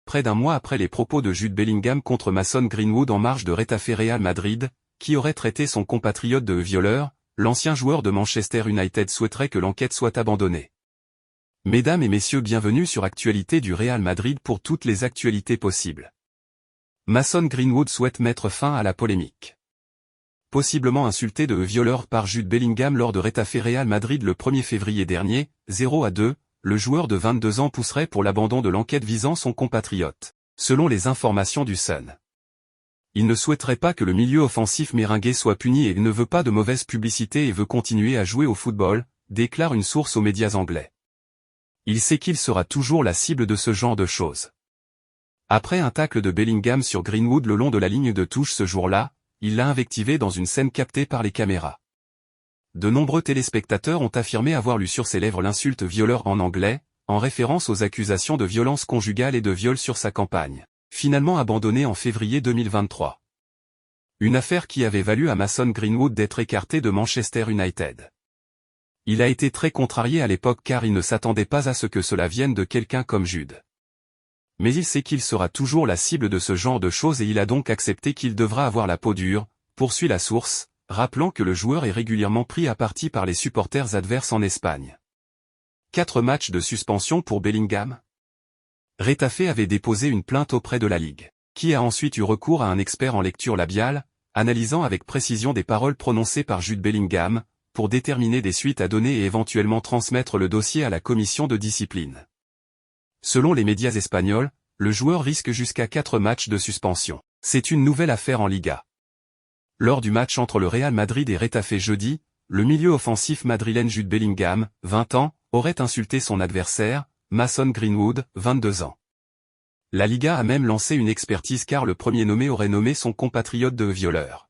près d'un mois après les propos de Jude Bellingham contre Mason Greenwood en marge de Retafe Real Madrid, qui aurait traité son compatriote de violeur, l'ancien joueur de Manchester United souhaiterait que l'enquête soit abandonnée. Mesdames et messieurs, bienvenue sur Actualité du Real Madrid pour toutes les actualités possibles. Mason Greenwood souhaite mettre fin à la polémique. Possiblement insulté de violeur par Jude Bellingham lors de Retafe Real Madrid le 1er février dernier, 0-2, le joueur de 22 ans pousserait pour l'abandon de l'enquête visant son compatriote, selon les informations du Sun. Il ne souhaiterait pas que le milieu offensif méringué soit puni et il ne veut pas de mauvaise publicité et veut continuer à jouer au football, déclare une source aux médias anglais. Il sait qu'il sera toujours la cible de ce genre de choses. Après un tacle de Bellingham sur Greenwood le long de la ligne de touche ce jour-là, il l'a invectivé dans une scène captée par les caméras. De nombreux téléspectateurs ont affirmé avoir lu sur ses lèvres l'insulte violeur en anglais, en référence aux accusations de violence conjugale et de viol sur sa campagne, finalement abandonnée en février 2023. Une affaire qui avait valu à Mason Greenwood d'être écarté de Manchester United. Il a été très contrarié à l'époque car il ne s'attendait pas à ce que cela vienne de quelqu'un comme Jude. Mais il sait qu'il sera toujours la cible de ce genre de choses et il a donc accepté qu'il devra avoir la peau dure, poursuit la source, rappelant que le joueur est régulièrement pris à partie par les supporters adverses en Espagne. 4 matchs de suspension pour Bellingham. Retafe avait déposé une plainte auprès de la Ligue, qui a ensuite eu recours à un expert en lecture labiale, analysant avec précision des paroles prononcées par Jude Bellingham, pour déterminer des suites à donner et éventuellement transmettre le dossier à la commission de discipline. Selon les médias espagnols, le joueur risque jusqu'à 4 matchs de suspension. C'est une nouvelle affaire en Liga. Lors du match entre le Real Madrid et Retafe jeudi, le milieu offensif madrilène Jude Bellingham, 20 ans, aurait insulté son adversaire, Mason Greenwood, 22 ans. La Liga a même lancé une expertise car le premier nommé aurait nommé son compatriote de violeur.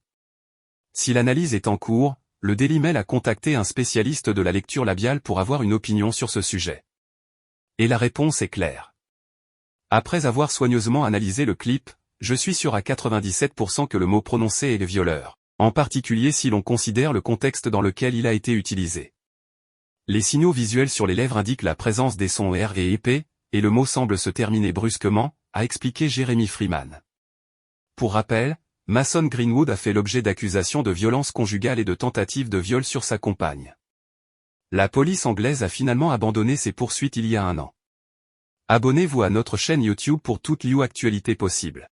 Si l'analyse est en cours, le Daily Mail a contacté un spécialiste de la lecture labiale pour avoir une opinion sur ce sujet. Et la réponse est claire. Après avoir soigneusement analysé le clip, je suis sûr à 97% que le mot prononcé est le violeur, en particulier si l'on considère le contexte dans lequel il a été utilisé. Les signaux visuels sur les lèvres indiquent la présence des sons R et épais, et le mot semble se terminer brusquement, a expliqué Jeremy Freeman. Pour rappel, Mason Greenwood a fait l'objet d'accusations de violence conjugale et de tentatives de viol sur sa compagne. La police anglaise a finalement abandonné ses poursuites il y a un an. Abonnez-vous à notre chaîne YouTube pour toutes les actualités possibles.